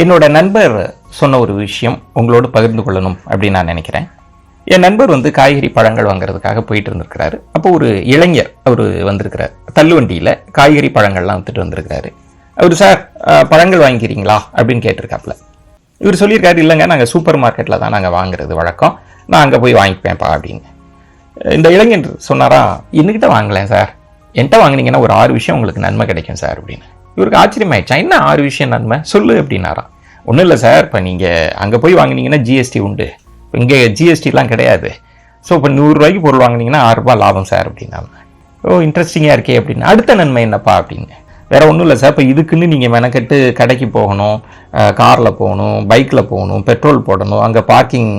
என்னோட நண்பர் சொன்ன ஒரு விஷயம் உங்களோடு பகிர்ந்து கொள்ளணும் அப்படின்னு நான் நினைக்கிறேன். என் நண்பர் காய்கறி பழங்கள் வாங்குறதுக்காக போயிட்டு இருந்திருக்கிறாரு. அப்போ ஒரு இளைஞர் அவர் வந்திருக்கிறார். தள்ளுவண்டியில் காய்கறி பழங்கள்லாம் வித்துட்டு வந்திருக்கிறாரு. அவர், சார் பழங்கள் வாங்கிக்கிறீங்களா அப்படின்னு கேட்டிருக்காப்புல. இவர் சொல்லியிருக்காரு, இல்லைங்க, நாங்கள் சூப்பர் மார்க்கெட்டில் தான் நாங்கள் வாங்குறது வழக்கம், நான் அங்கே போய் வாங்கிப்பேன்ப்பா அப்படின்னு. இந்த இளைஞர் சொன்னாரா, என்கிட்ட வாங்கலேன் சார், என்கிட்ட வாங்கினீங்கன்னா ஒரு 6 விஷயம் உங்களுக்கு நன்மை கிடைக்கும் சார் அப்படின்னு. இவருக்கு ஆச்சரியமாயிடுச்சா, என்ன 6 விஷயம் நன்மை சொல்லு அப்படின்னாரா. ஒன்றும் இல்லை சார், இப்போ நீங்கள் அங்கே போய் வாங்கினீங்கன்னா ஜிஎஸ்டி உண்டு, இங்கே ஜிஎஸ்டிலாம் கிடையாது. ஸோ இப்போ 100 ரூபாய்க்கு பொருள் வாங்கினீங்கன்னா 6 ரூபாய் லாபம் சார் அப்படின்னாங்க. ஓ, இன்ட்ரெஸ்டிங்காக இருக்கே அப்படின்னு. அடுத்த நன்மை என்னப்பா அப்படின்னு. வேற ஒன்றும் இல்லை சார், இப்போ இதுக்குன்னு நீங்கள் மெனக்கெட்டு கடைக்கு போகணும், காரில் போகணும், பைக்கில் போகணும், பெட்ரோல் போடணும், அங்கே பார்க்கிங்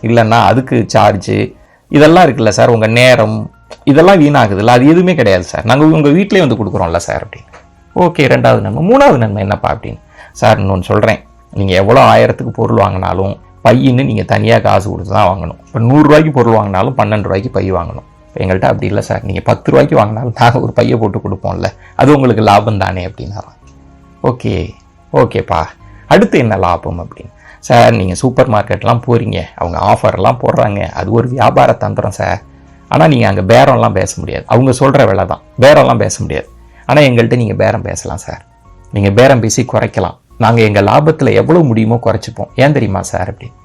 இல்லைன்னா அதுக்கு சார்ஜு, இதெல்லாம் இருக்குல்ல சார், உங்கள் நேரம் இதெல்லாம் வீணாகுதுல்ல, அது எதுவுமே கிடையாது சார், நாங்கள் உங்கள் வீட்டிலே கொடுக்குறோம்ல சார் அப்படின்னு. ஓகே, 2வது நன்மை. 3வது நன்மை என்னப்பா அப்படின்னு. சார் இன்னொன்று சொல்கிறேன், நீங்கள் எவ்வளோ 1000க்கு பொருள் வாங்கினாலும் பையின்னு நீங்கள் தனியாக காசு கொடுத்து தான் வாங்கணும். இப்போ 100 ரூபாய்க்கு பொருள் வாங்கினாலும் 12 ரூபாய்க்கு பை வாங்கணும். எங்கள்கிட்ட அப்படி இல்லை சார், நீங்கள் 10 ரூபாய்க்கு வாங்கினாலும் நாங்கள் ஒரு பையை போட்டு கொடுப்போம்ல, அது உங்களுக்கு லாபம் தானே அப்படின்னாராம். ஓகே ஓகேப்பா, அடுத்து என்ன லாபம் அப்படின்னு. சார் நீங்கள் சூப்பர் மார்க்கெட்லாம் போகிறீங்க, அவங்க ஆஃபர்லாம் போடுறாங்க, அது ஒரு வியாபார தந்திரம் சார். ஆனால் நீங்கள் அங்கே பேரம்லாம் பேச முடியாது, அவங்க சொல்கிற விலை தான், பேரம்லாம் பேச முடியாது. ஆனால் எங்கள்கிட்ட நீங்கள் பேரம் பேசலாம் சார், நீங்கள் பேரம் பேசி குறைக்கலாம், நாங்கள் எங்கள் லாபத்தில் எவ்வளோ முடியுமோ குறைச்சிப்போம். ஏன் தெரியுமா சார் அப்படின்னு.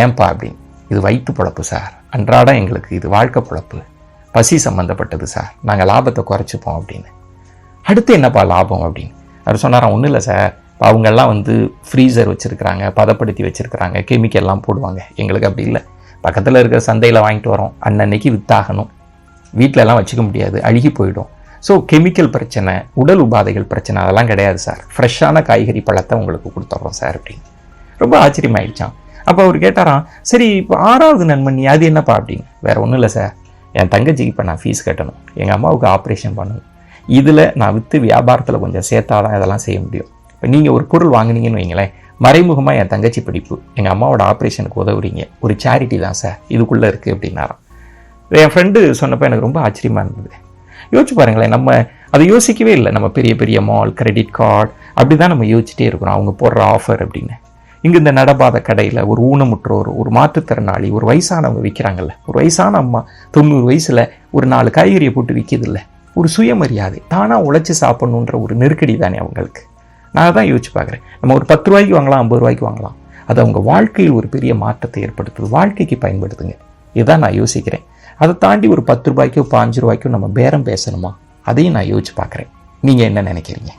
ஏன்பா அப்படின்னு. இது வயிற்று பொழப்பு சார், அன்றாடம் எங்களுக்கு இது வாழ்க்கை பொழப்பு, பசி சம்மந்தப்பட்டது சார், நாங்கள் லாபத்தை குறைச்சிப்போம் அப்படின்னு. அடுத்து என்னப்பா லாபம் அப்படின்னு. அவர் சொன்னாராம், ஒன்றும் இல்லை சார், அவங்கெல்லாம் ஃப்ரீசர் வச்சுருக்கிறாங்க, பதப்படுத்தி வச்சுருக்கிறாங்க, கெமிக்கல்லாம் போடுவாங்க, எங்களுக்கு அப்படி இல்லை, பக்கத்தில் இருக்கிற சந்தையில் வாங்கிட்டு வரோம், அன்னன்னைக்கு வித்தாகணும், வீட்டிலலாம் வச்சுக்க முடியாது, அழுகி போயிடும். ஸோ கெமிக்கல் பிரச்சனை, உடல் உபாதைகள் பிரச்சனை அதெல்லாம் கிடையாது சார், ஃப்ரெஷ்ஷான காய்கறி பழத்தை உங்களுக்கு கொடுத்துட்றோம் சார் அப்படின்னு. ரொம்ப ஆச்சரியமாயிடுச்சான். அப்போ அவர் கேட்டாராம், சரி இப்போ 6வது நன்மை நீ அது என்னப்பா அப்படின்னு. வேறு ஒன்றும் இல்லை சார், என் தங்கச்சிக்கு இப்போ நான் ஃபீஸ் கட்டணும், எங்கள் அம்மாவுக்கு ஆப்ரேஷன் பண்ணணும், இதில் நான் விற்று வியாபாரத்தில் கொஞ்சம் சேர்த்தாதான் இதெல்லாம் செய்ய முடியும். இப்போ நீங்கள் ஒரு பொருள் வாங்கினீங்கன்னு வைங்களேன், மறைமுகமாக என் தங்கச்சி படிப்பு, எங்கள் அம்மாவோட ஆப்ரேஷனுக்கு உதவுறீங்க, ஒரு சேரிட்டி தான் சார் இதுக்குள்ளே இருக்குது அப்படின்னாராம். என் ஃப்ரெண்டு சொன்னப்போ எனக்கு ரொம்ப ஆச்சரியமாக இருந்தது. யோசிச்சு பாருங்களேன், நம்ம அதை யோசிக்கவே இல்லை. நம்ம பெரிய பெரிய மால், கிரெடிட் கார்டு அப்படி தான் நம்ம யோசிச்சுட்டே இருக்கிறோம், அவங்க போடுற ஆஃபர் அப்படின்னு. இங்கே இந்த நடபாத கடையில் ஒரு ஊனமுற்றோர், ஒரு மாற்றுத்திறனாளி, ஒரு வயசானவங்க விற்கிறாங்கல்ல, ஒரு வயசான அம்மா 90 வயசில் ஒரு 4 காய்கறியை போட்டு விற்கிதில்ல, ஒரு சுயமரியாதை, தானாக உழைச்சி சாப்பிடணுன்ற ஒரு நெருக்கடி தானே அவங்களுக்கு. நான் தான் யோசிச்சு பார்க்குறேன், நம்ம ஒரு 10 ரூபாய்க்கு வாங்கலாம், 50 ரூபாய்க்கு வாங்கலாம், அது அவங்க வாழ்க்கையில் ஒரு பெரிய மாற்றத்தை ஏற்படுத்துது, வாழ்க்கைக்கு பயன்படுத்துங்க. இதுதான் நான் யோசிக்கிறேன். அதை தாண்டி ஒரு 10 ரூபாய்க்கோ 5 ரூபாய்க்கோ நம்ம பேரம் பேசணுமா, அதையும் நான் யோசிச்சு பார்க்குறேன். நீங்கள் என்ன நினைக்கிறீங்க?